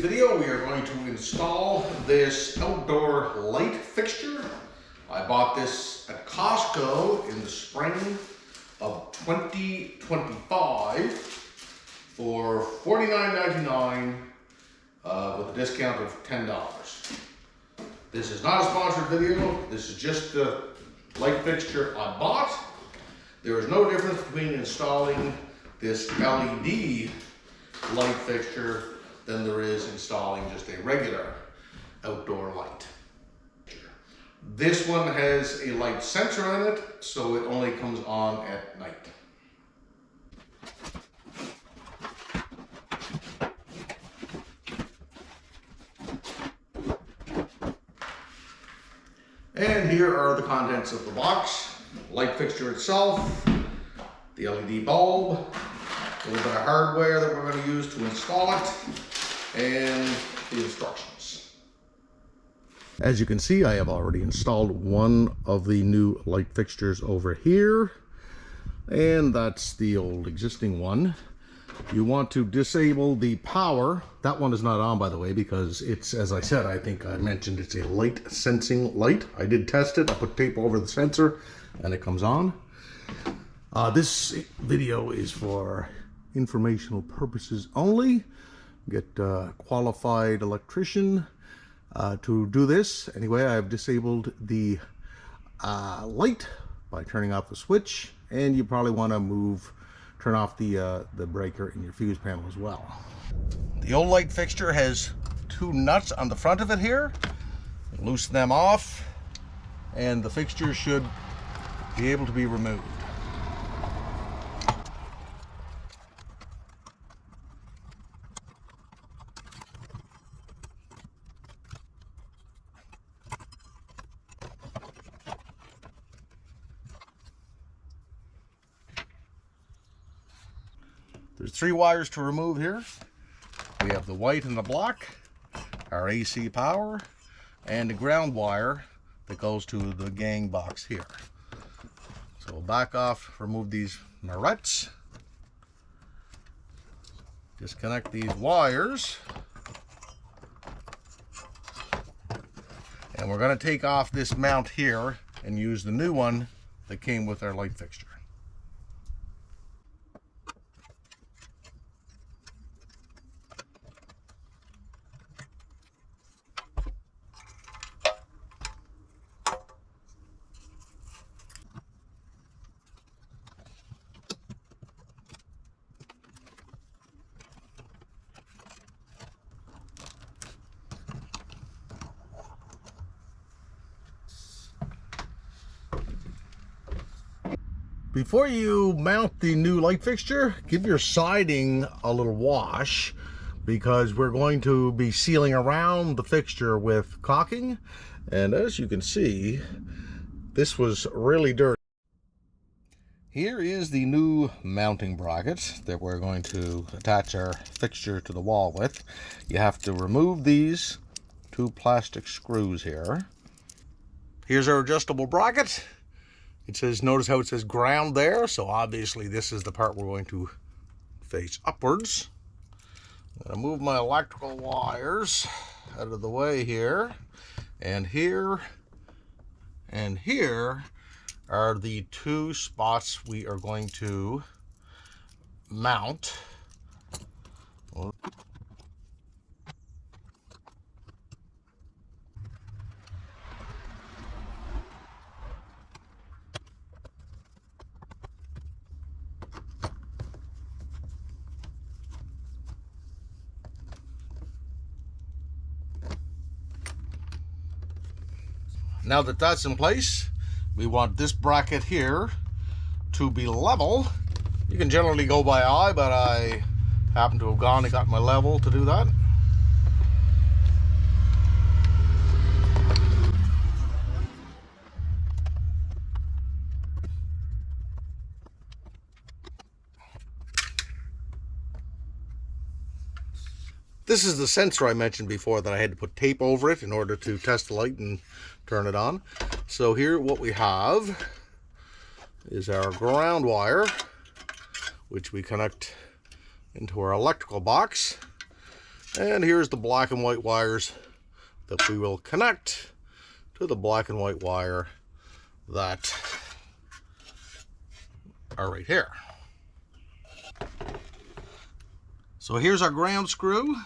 video, we are going to install this outdoor light fixture. I bought this at Costco in the spring of 2025 for $49.99 with a discount of $10. This is not a sponsored video. This is just the light fixture I bought. There is no difference between installing this LED light fixture than there is installing just a regular outdoor light. This one has a light sensor on it, so it only comes on at night. And here are the contents of the box. Light fixture itself, the LED bulb, a little bit of hardware that we're going to use to install it, and the instructions. As you can see, I have already installed one of the new light fixtures over here, and that's the old existing one. You want to disable the power. That one is not on, by the way, because it's, as I said, I think I mentioned, it's a light sensing light. I did test it. I put tape over the sensor and it comes on. This video is for informational purposes only. Get a qualified electrician to do this. Anyway, I've disabled the light by turning off the switch, and you probably want to turn off the breaker in your fuse panel as well. The old light fixture has two nuts on the front of it here. Loosen them off, and the fixture should be able to be removed. There's three wires to remove here. We have the white and the black, our AC power, and the ground wire that goes to the gang box here. So we'll back off, remove these barrettes, disconnect these wires, and we're going to take off this mount here and use the new one that came with our light fixture. Before you mount the new light fixture, give your siding a little wash, because we're going to be sealing around the fixture with caulking, and as you can see, this was really dirty. Here is the new mounting bracket that we're going to attach our fixture to the wall with. You have to remove these two plastic screws here. Here's our adjustable bracket. It says, notice how it says ground there, so obviously this is the part we're going to face upwards. I'm going to move my electrical wires out of the way here, and here are the two spots we are going to mount. Now that that's in place, we want this bracket here to be level. You can generally go by eye, but I happen to have gone and got my level to do that. This is the sensor I mentioned before that I had to put tape over it in order to test the light and turn it on. So here what we have is our ground wire, which we connect into our electrical box. And here's the black and white wires that we will connect to the black and white wire that are right here. So here's our ground screw.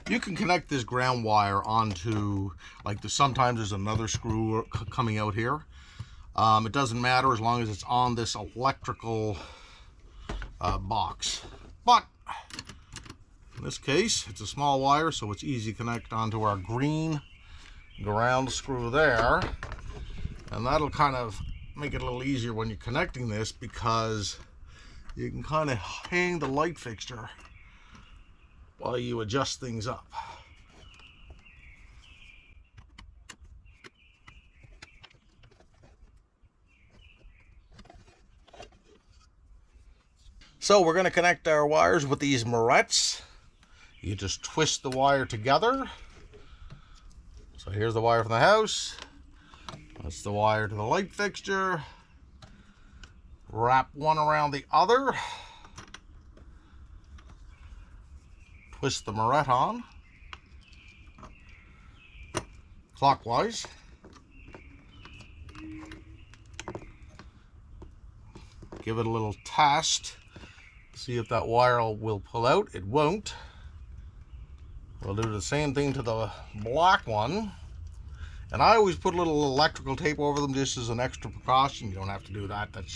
You can connect this ground wire onto, like, sometimes there's another screw coming out here. It doesn't matter as long as it's on this electrical box. But in this case, it's a small wire, so it's easy to connect onto our green ground screw there. And that'll kind of make it a little easier when you're connecting this, because you can kind of hang the light fixture while you adjust things up. So we're going to connect our wires with these morettes. You just twist the wire together. So here's the wire from the house. That's the wire to the light fixture. Wrap one around the other. Twist the moret on clockwise. Give it a little test. See if that wire will pull out. It won't. We'll do the same thing to the black one. And I always put a little electrical tape over them just as an extra precaution. You don't have to do that. That's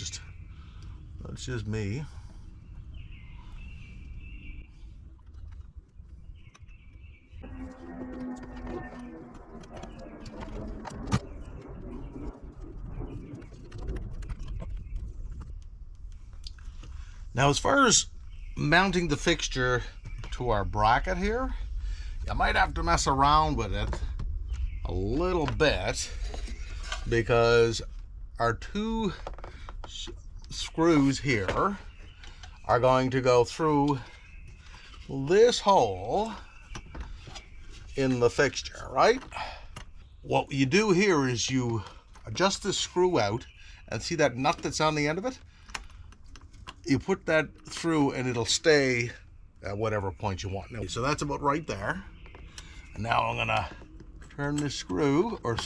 just me. Now, as far as mounting the fixture to our bracket here, you might have to mess around with it a little bit, because our two screws here are going to go through this hole in the fixture, right? What you do here is you adjust this screw out, and see that nut that's on the end of it? You put that through and it'll stay at whatever point you want. So that's about right there. And now I'm gonna turn this screw, or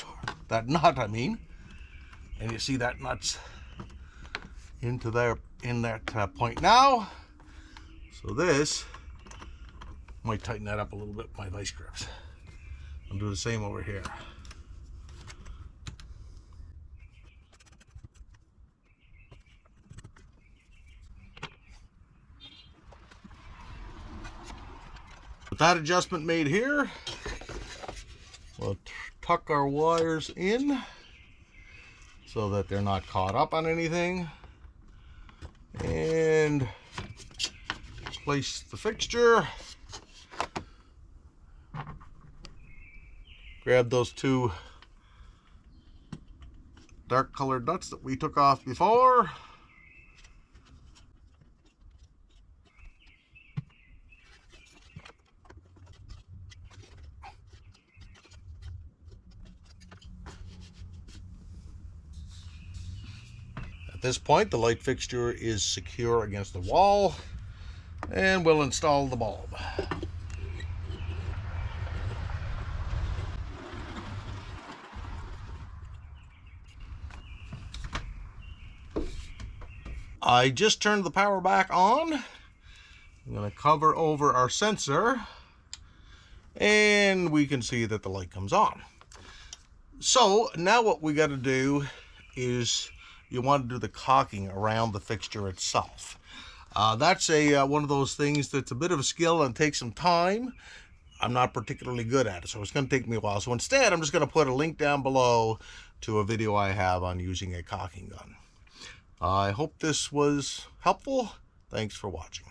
that nut I mean, and you see that nut's into there, in that point now. So this might tighten that up a little bit with my vice grips. I'll do the same over here. With that adjustment made here, we'll tuck our wires in so that they're not caught up on anything, and place the fixture. Grab those two dark colored nuts that we took off before. At this point, the light fixture is secure against the wall, and we'll install the bulb. I just turned the power back on. I'm going to cover over our sensor, and we can see that the light comes on. So now what we got to do is you want to do the caulking around the fixture itself. That's one of those things that's a bit of a skill and takes some time. I'm not particularly good at it, so it's going to take me a while. So instead, I'm just going to put a link down below to a video I have on using a caulking gun. I hope this was helpful. Thanks for watching.